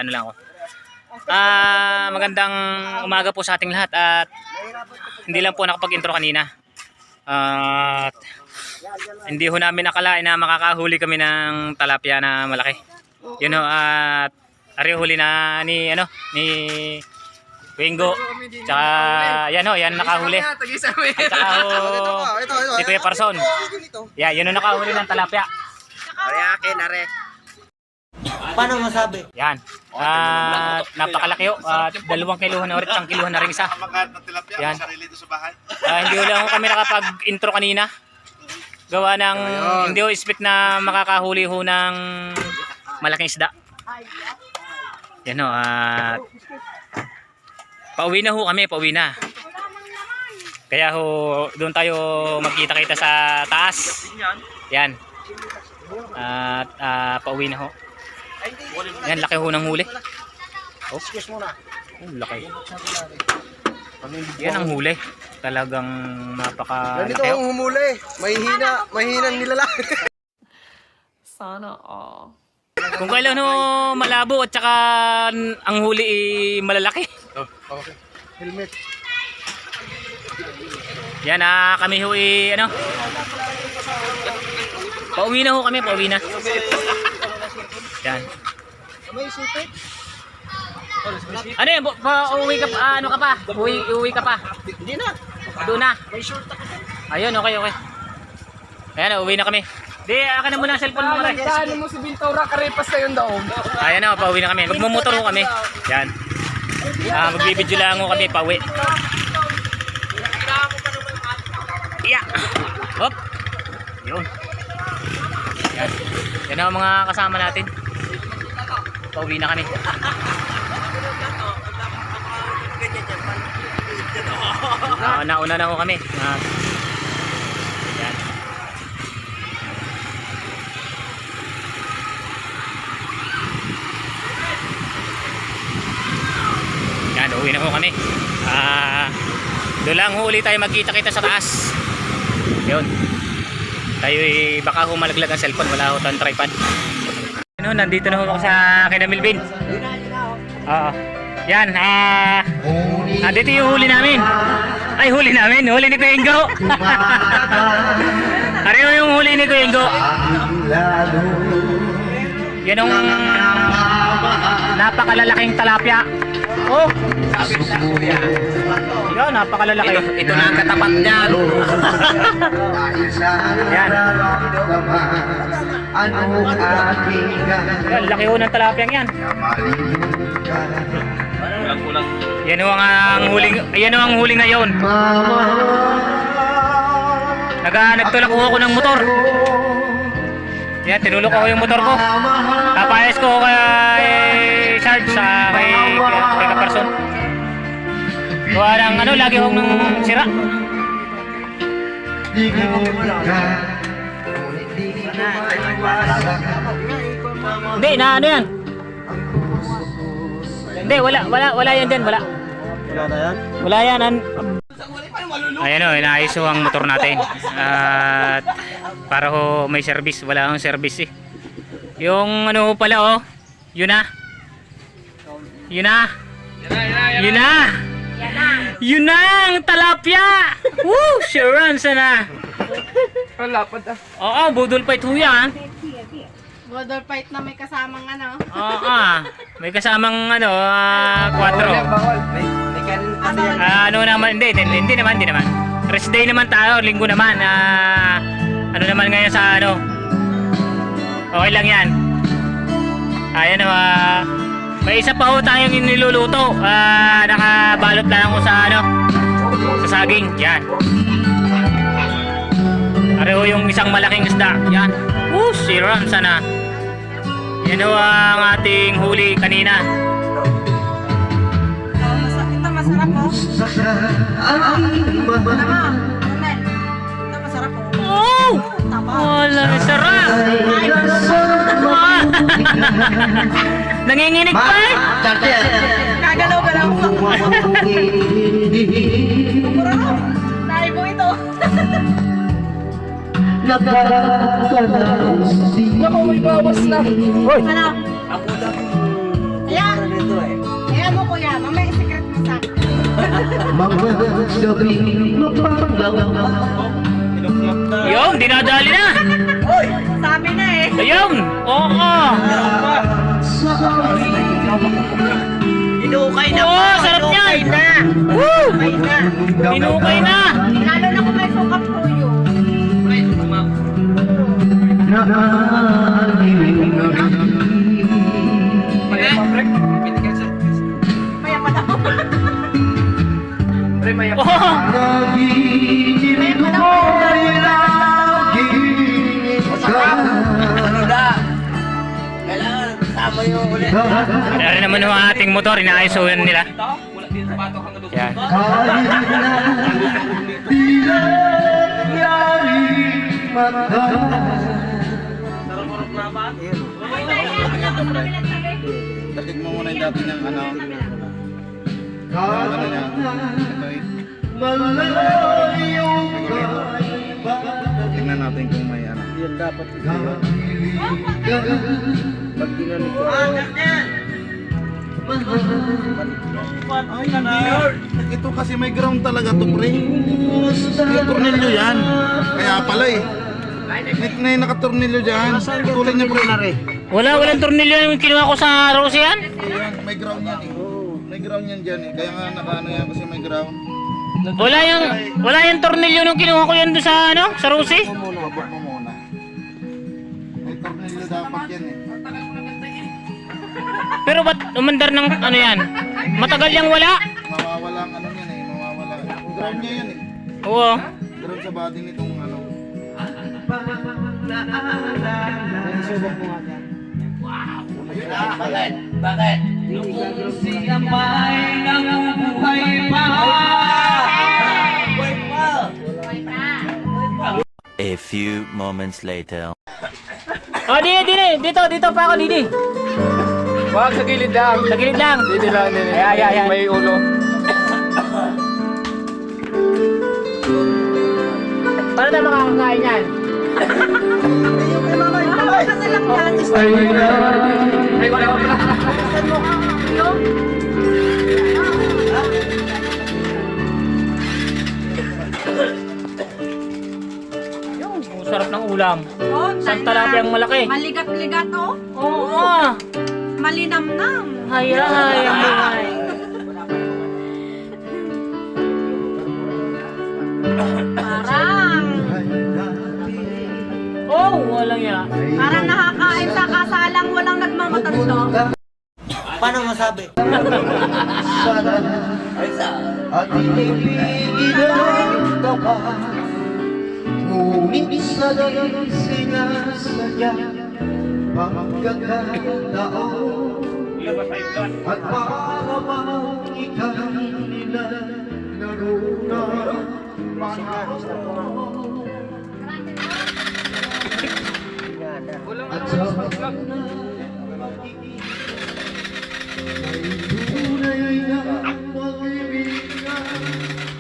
ano lang ako. Magandang umaga po sa ating lahat at hindi lang po nakapag-intro kanina. At hindi ho namin nakalain na makakahuli kami ng talapia na malaki. Yun ho, at ari huli na ni Wingo. Tsaka yan ho, yan nakahuli. At tsaka ho si Kuya Parson. Yeah, yun ho nakahuli ng talapia. Paano masabi? Yan. At napakalaki ho. At 2 kiluhan na ulit, 1 kiluhan na rin isa. Yan. Hindi ho lang kami nakapag-intro kanina. Gawa ng hindi ho expect na makakahuli ho ng malaking isda. Yan ho. At pauwi na ho kami, pauwi na. Kaya ho, doon tayo magkita-kita sa taas. Yan. At pauwi na ho. Yan, laki ho ng huli. Oh, laki. Yan ang huli. Talagang napakalaki. Ganito ang humuli. Mahinang nilalaki. Sana all. Kung kailan ho malabo at saka ang huli malalaki. Okay. Helmet. Yan, kami ho pauwi na ho kami, pauwi na. Yan. May sipit? Ano yan? Uwi ka pa? Ano ka pa? Uwi ka pa? Hindi na. Doon na. May short ako. Ayun, okay. Ayan, uwi na kami. Di, akin na muna ang cellphone mo. Dahil mo si Bintura, karepas na yung daong. Ayan na, pauwi na kami. Magmumotor ho kami. Yan. Magbibidyo lang ho kami, pauwi. Yeah. Hop. Yun. Yan. Yan ang mga kasama natin. Pauwi na kami. Nauna na ho kami. Yan. Yan, uwi na ho kami. Doon lang ho ulit tayo magkita-kita sa taas. Yun. Tayo baka ho malaglag ang cellphone, wala ho tayong tripod. Nandito na ho ako sa kina Milvin. Oo. Yan, dito yung huli namin. Ay, huli namin, huli ni Kuya Ingo. Ariyo yung huli ni Kuya Ingo. Yan yung napakalalaking talapia. Oh, yan, napakalalaki. Ito na ang katapat niyan. Yan. Yan, laki ho ng talapiang yan. Yan ho ang huling ngayon. Nagtulak ho ako ng motor. Yan, tinulok ko yung motor ko. Kapayas ko kay Sarge sa kay Kaparson. Gawa ng lagi hong nung sira. Hindi, yan. Hindi, wala yan dyan, wala. Wala yan. Ayan o, inaayos ho ang motor natin. At para ho may service, wala akong service eh. Yung pala yun na. Yun na ang talapia. Woo, sure sana. Wala pa da. Oo, budol fight ho yan. Bodol fight na may kasamang Oo, may kasamang 4. May kanin kasi yan. Hindi naman. Rest day naman tayo, linggo naman. Naman ngayon sa okay lang yan. Ayan may isa pa ho tayong niluluto. Nakabalot lang ako sa sa saging. Yan. Pareho yung isang malaking isda. Yan. Siram sana. Yan ho ang ating huli kanina. Ito masarap po. Ito masarap po. Wala, sarap. Nanginginig pa eh. Kagalaw-galaw po. Naibo ito. Naku, may bawas na. Hoy. Ano? Ayan. Kaya mo kuya, mamaya secret mo sa akin. Yung, dinadali na. Sabi na eh. Ayun. Oo. Inukay na Oo, sarap niyan. Woo! Inukay na. Lalo na kung may sukap tuyo. Maya pa daw. Pre, maya. Oo. Maya pa daw. Dari naman yung ating motor, inaayusuhan nila. Yan. Takik mo muna yung dati niyang ano. Ano niya? Tingnan natin kung may ano. Yan dapat. Pag ginanito. Ay, hindi. Ito kasi may ground talaga to, pre. May tornilyo yan. Kaya pala eh. May nakatornilyo dyan. Tulad niya, pre. Walang tornilyo yung kinuha ko sa Rosie yan. Ayan, may ground yan eh. May ground yan dyan eh. Kaya nga nakaano yan kasi may ground. Wala yung tornilyo nung kinuha ko yan doon sa ano, sa Rosie. Babot mo muna. May tornilyo dapat yan eh. Pero ba't umandar ng ano yan? Matagal yang wala. Mawawala ang ano yan eh. Mawawala. Ground niya yan eh. Oo. Ground sa body nitong ano. Subok mo nga yan. A few moments later. Oh, dito pa ako, Didi. Wag sa gilid lang. Sa gilid lang. Hindi lang, hindi. Ayan. May ulo. Paano tayo makakakain yan? Baka na lang yan. Ay, wala. Ang sarap ng ulam. Oh, Isang talapyang malaki. Maligat-ligat oh. Oo. Malinamnam. Hay. Walang yan. Parang nakakain sa kasalang walang nagmamatanda. Paano masabi? At inipigilan ka pa. Ngunit sa sinasadya pagkakataon. At para bang ika'y nila narunang at sa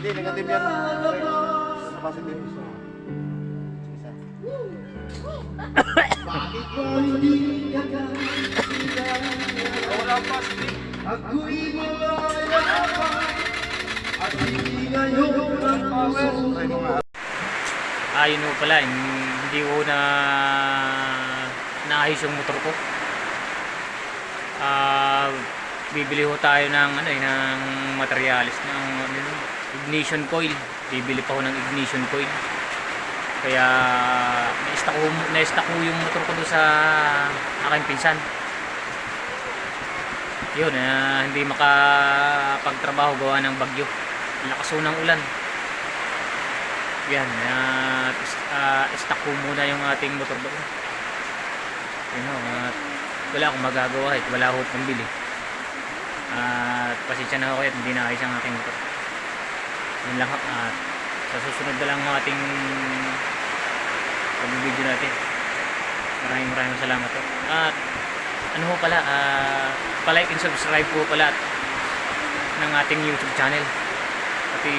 Hindi, negative yan. Positive. Isa. bakit ba hindi ka ako'y malayapan at hindi ngayon ang puso. Try mo nga. Yun ho pala, hindi ko naayos yung motor ko. Bibili ho tayo ng ng materialis ng ignition coil. Bibili pa ho ng ignition coil. Kaya na-stock ko yung motor ko doon sa aking pinsan. Yun, hindi makapagtrabaho gawa ng bagyo. Lakas ho ng ulan. Yan, stock ko muna yung ating motor doon. Yun ho, at wala akong magagawa at wala akong pambili. At pasensya na ako at hindi na ayos ang aking motor. Yun lang ho, at sa susunod na lang ang ating pag-video natin. Maraming salamat ho. At ano ho pala, palike and subscribe po pala ng ating YouTube channel. Pati